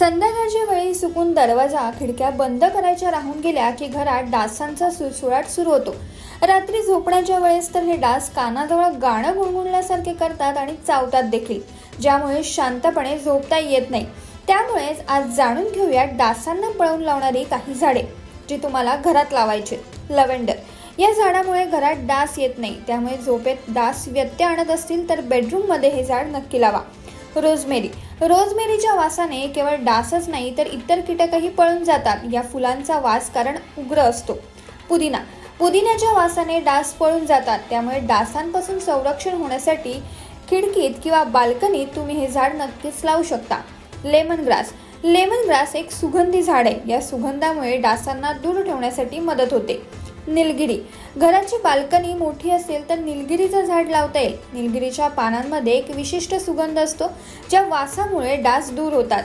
संध्याकाळच्या वेळी चुकून दरवाजा खिडक्या बंद करायच्या राहून गेल्या की घरात डासांचा सुळसुळाट सुरू होतो। रात्री झोपण्याच्या वेळेस तर हे डास कानाजवळ गाणं गुणगुणल्यासारखे करतात आणि चावतात देखील, ज्यामुळे शांतपणे झोपता येत नाही। त्यामुळेच आज जाणून घेऊयात डासांना पळवून लावणारी काही झाडे जी तुम्हाला घरात लावायची। लव्हेंडर या झाडामुळे घरात डास येत नाही, त्यामुळे झोपेत डास व्यत्यय आणत असतील तर बेडरूम मध्ये हे झाड नक्की लावा। रोजमेरीच्या वासाने केवळ डासच नाही तर इतर कीटकही पळून जातात। या फुलांचा वास कारण उग्र असतो। पुदिन्याच्या वासाने डास पळून जातात, त्यामुळे डासांपासून संरक्षण होण्यासाठी खिडकीत किंवा बाल्कनीत तुम्ही हे झाड नक्कीच लावू शकता। लेमन ग्रास एक सुगंधी झाड आहे। या सुगंधामुळे डासांना दूर ठेवण्यासाठी मदत होते। निलगिरी घराची बाल्कनी मोठी असेल तर निलगिरीचं झाड लावता येईल। निलगिरीच्या पानांमध्ये एक विशिष्ट सुगंध असतो, ज्या वासामुळे डास दूर होतात।